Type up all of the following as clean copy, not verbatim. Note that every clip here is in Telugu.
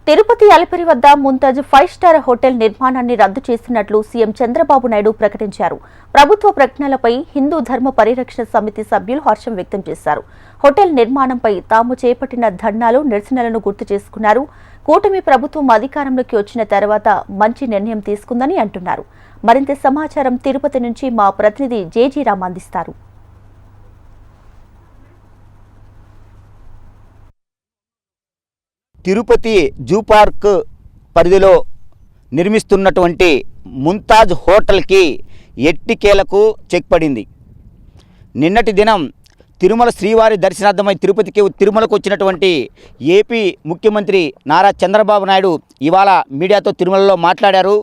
తిరుపతి అలిపిరి వద్ద ముంతాజ్ 5 స్టార్ హోటల్ నిర్మాణాన్ని రద్దు చేస్తున్నట్లు సీఎం చంద్రబాబు నాయుడు ప్రకటించారు. ప్రభుత్వ ప్రకటనలపై హిందూ ధర్మ పరిరక్షణ సమితి సభ్యులు హర్షం వ్యక్తం చేశారు. హోటల్ నిర్మాణంపై తాము చేపట్టిన ధర్నాలు, నిరసనలను గుర్తు చేసుకున్నారు. కూటమి ప్రభుత్వం అధికారంలోకి వచ్చిన తర్వాత మంచి నిర్ణయం తీసుకుందని అంటున్నారు. మరింత సమాచారం తిరుపతి నుంచి మా ప్రతినిధి జేజీ రామ్ అందిస్తారు. తిరుపతి జూ పార్క్ పరిధిలో నిర్మిస్తున్నటువంటి ముంతాజ్ హోటల్కి ఎట్టికేలకు చెక్ పడింది. నిన్నటి దినం తిరుమల శ్రీవారి దర్శనార్థమై తిరుమలకు వచ్చినటువంటి ఏపీ ముఖ్యమంత్రి నారా చంద్రబాబు నాయుడు ఇవాళ మీడియాతో తిరుమలలో మాట్లాడారు.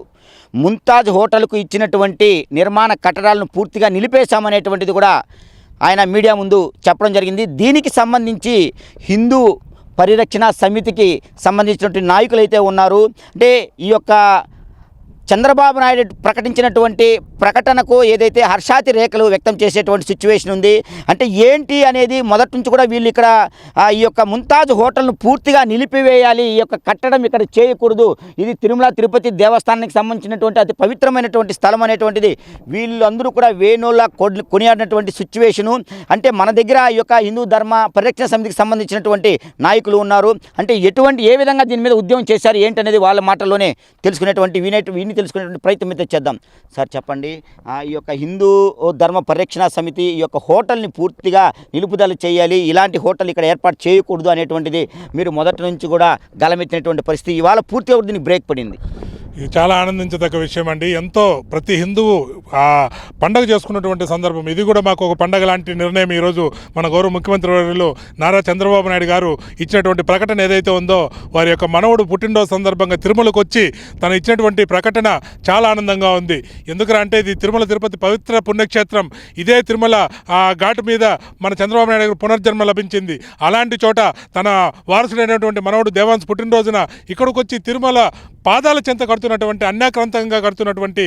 ముంతాజ్ హోటల్కు ఇచ్చినటువంటి నిర్మాణ కట్టడాలను పూర్తిగా నిలిపేశామనేటువంటిది కూడా ఆయన మీడియా ముందు చెప్పడం జరిగింది. దీనికి సంబంధించి హిందూ పరిరక్షణ సమితికి సంబంధించినటువంటి నాయకులు అయితే ఉన్నారు. అంటే ఈ యొక్క చంద్రబాబు నాయుడు ప్రకటించినటువంటి ప్రకటనకు ఏదైతే హర్షాతి రేఖలు వ్యక్తం చేసేటువంటి సిచ్యువేషన్ ఉంది. అంటే ఏంటి అనేది మొదటి నుంచి కూడా వీళ్ళు ఇక్కడ ఈ యొక్క ముంతాజ్ హోటల్ను పూర్తిగా నిలిపివేయాలి, ఈ యొక్క కట్టడం ఇక్కడ చేయకూడదు, ఇది తిరుమల తిరుపతి దేవస్థానానికి సంబంధించినటువంటి అతి పవిత్రమైనటువంటి స్థలం అనేటువంటిది వీళ్ళందరూ కూడా వేణులా కొనియాడినటువంటి సిచ్యువేషను. అంటే మన దగ్గర ఈ యొక్క హిందూ ధర్మ పరిరక్షణ సమితికి సంబంధించినటువంటి నాయకులు ఉన్నారు. అంటే ఏ విధంగా దీని మీద ఉద్యమం చేశారు ఏంటనేది వాళ్ళ మాటల్లోనే తెలుసుకునేటువంటి తెలుసుకునేటువంటి ప్రయత్నం అయితే చేద్దాం. సార్ చెప్పండి, ఈ యొక్క హిందూ ధర్మ పరిరక్షణ సమితి ఈ యొక్క హోటల్ని పూర్తిగా నిలుపుదల చేయాలి, ఇలాంటి హోటల్ ఇక్కడ ఏర్పాటు చేయకూడదు అనేటువంటిది మీరు మొదటి నుంచి కూడా గలమెత్తినటువంటి పరిస్థితి. ఇవాళ పూర్తిగా దీనికి బ్రేక్ పడింది. ఇది చాలా ఆనందించదగ్గ విషయం అండి. ఎంతో ప్రతి హిందువు పండగ చేసుకున్నటువంటి సందర్భం ఇది కూడా మాకు ఒక పండగ లాంటి నిర్ణయం ఈరోజు మన గౌరవ ముఖ్యమంత్రి వర్యులు నారా చంద్రబాబు నాయుడు గారు ఇచ్చినటువంటి ప్రకటన ఏదైతే ఉందో, వారి యొక్క మనవడు పుట్టినరోజు సందర్భంగా తిరుమలకు వచ్చి తను ఇచ్చినటువంటి ప్రకటన చాలా ఆనందంగా ఉంది. ఎందుకంటే ఇది తిరుమల తిరుపతి పవిత్ర పుణ్యక్షేత్రం. ఇదే తిరుమల ఘాటు మీద మన చంద్రబాబు నాయుడు గారు పునర్జన్మ లభించింది. అలాంటి చోట తన వారసుడైనటువంటి మనవడు దేవాన్స్ పుట్టినరోజున ఇక్కడికి వచ్చి తిరుమల పాదాల చెంత కడుతున్నటువంటి అన్యాక్రాంతంగా కడుతున్నటువంటి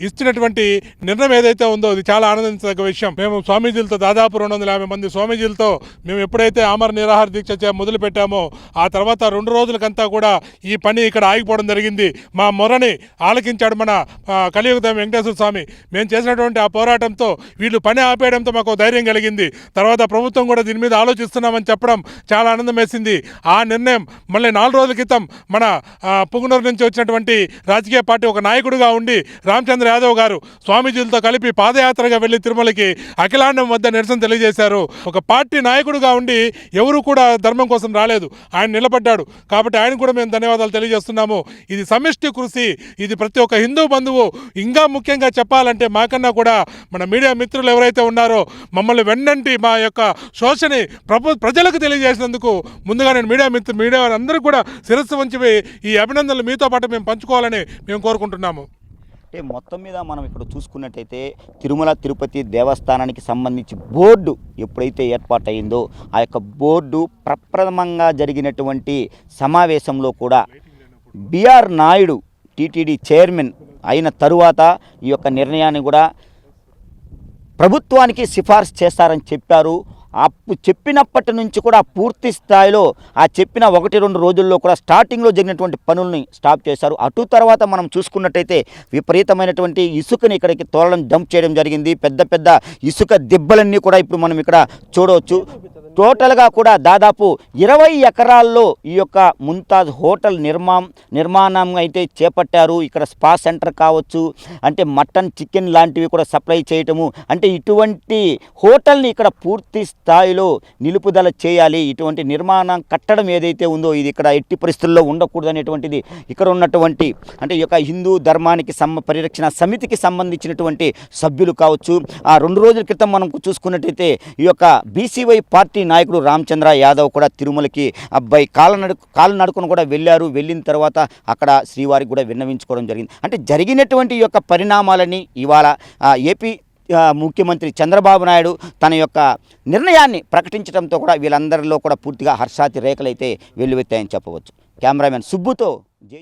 ఇచ్చినటువంటి నిర్ణయం ఏదైతే ఉందో ఇది చాలా ఆనందించదగ్గ విషయం. మేము స్వామీజీలతో దాదాపు 250 మంది స్వామీజీలతో మేము ఎప్పుడైతే ఆమర నిరాహార దీక్ష మొదలు పెట్టామో ఆ తర్వాత 2 రోజులకంతా కూడా ఈ పని ఇక్కడ ఆగిపోవడం జరిగింది. మా మొరని ఆలకించాడు మన కలియుగ వెంకటేశ్వర స్వామి. మేము చేసినటువంటి ఆ పోరాటంతో వీళ్ళు పని ఆపేయడంతో మాకు ధైర్యం కలిగింది. తర్వాత ప్రభుత్వం కూడా దీని మీద ఆలోచిస్తున్నామని చెప్పడం చాలా ఆనందం వేసింది. ఆ నిర్ణయం మళ్ళీ 4 రోజుల క్రితం మన పుంగనూరు నుంచి వచ్చినటువంటి రాజకీయ పార్టీ ఒక నాయకుడిగా ఉండి రామచంద్ర యాదవ్ గారు స్వామీజీలతో కలిపి పాదయాత్రగా వెళ్లి తిరుమలకి అఖిలాండం వద్ద నిరసన తెలియజేశారు. ఒక పార్టీ నాయకుడుగా ఉండి ఎవరు కూడా ధర్మం కోసం రాలేదు, ఆయన నిలబడ్డాడు. కాబట్టి ఆయన కూడా మేము ధన్యవాదాలు తెలియజేస్తున్నాము. ఇది సమిష్టి కృషి, ఇది ప్రతి ఒక్క హిందూ బంధువు ఇంకా ముఖ్యంగా చెప్పాలంటే మాకన్నా కూడా మన మీడియా మిత్రులు ఎవరైతే ఉన్నారో మమ్మల్ని వెన్నంటి మా యొక్క శోషని ప్రజలకు తెలియజేసినందుకు ముందుగా నేను మీడియా అందరూ కూడా శిరస్సు వంచి ఈ అభినందనలు మీతో పాటు మేము పంచుకోవాలని మేము కోరుకుంటున్నాము. అంటే మొత్తం మీద మనం ఇక్కడ చూసుకున్నట్టయితే తిరుమల తిరుపతి దేవస్థానానికి సంబంధించి బోర్డు ఎప్పుడైతే ఏర్పాటయిందో ఆ యొక్క బోర్డు ప్రప్రథమంగా జరిగినటువంటి సమావేశంలో కూడా బిఆర్ నాయుడు టీటీడీ చైర్మన్ అయిన తరువాత ఈ యొక్క నిర్ణయాన్ని కూడా ప్రభుత్వానికి సిఫార్సు చేస్తారని చెప్పారు. చెప్పినప్పటి నుంచి కూడా పూర్తి స్థాయిలో ఆ చెప్పిన 1-2 రోజుల్లో కూడా స్టార్టింగ్లో జరిగినటువంటి పనుల్ని స్టాప్ చేశారు. అటు తర్వాత మనం చూసుకున్నట్టయితే విపరీతమైనటువంటి ఇసుకని ఇక్కడికి తోలడం డంప్ చేయడం జరిగింది. పెద్ద పెద్ద ఇసుక దిబ్బలన్నీ కూడా ఇప్పుడు మనం ఇక్కడ చూడవచ్చు. టోటల్గా కూడా దాదాపు 20 ఎకరాల్లో ఈ యొక్క ముంతాజ్ హోటల్ నిర్మాణం అయితే చేపట్టారు. ఇక్కడ స్పా సెంటర్ కావచ్చు, అంటే మటన్ చికెన్ లాంటివి కూడా సప్లై చేయటము, అంటే ఇటువంటి హోటల్ని ఇక్కడ పూర్తి స్థాయిలో నిలుపుదల చేయాలి. ఇటువంటి నిర్మాణం కట్టడం ఏదైతే ఉందో ఇది ఇక్కడ ఎట్టి పరిస్థితుల్లో ఉండకూడదు అనేటువంటిది ఇక్కడ ఉన్నటువంటి అంటే ఈ యొక్క హిందూ ధర్మానికి పరిరక్షణ సమితికి సంబంధించినటువంటి సభ్యులు కావచ్చు. ఆ 2 రోజుల క్రితం మనం చూసుకున్నట్టయితే ఈ యొక్క బీసీవై పార్టీ నాయకుడు రామచంద్ర యాదవ్ కూడా తిరుమలకి అబ్బాయి కాలినడకను కూడా వెళ్ళారు. వెళ్ళిన తర్వాత అక్కడ శ్రీవారికి కూడా విన్నవించుకోవడం జరిగింది. అంటే జరిగినటువంటి ఈ యొక్క పరిణామాలని ఇవాళ ఏపీ ముఖ్యమంత్రి చంద్రబాబు నాయుడు తన యొక్క నిర్ణయాన్ని ప్రకటించడంతో కూడా వీళ్ళందరిలో కూడా పూర్తిగా హర్షాతి రేఖలైతే వెల్లువెత్తాయని చెప్పవచ్చు. కెమెరామెన్ సుబ్బుతో జే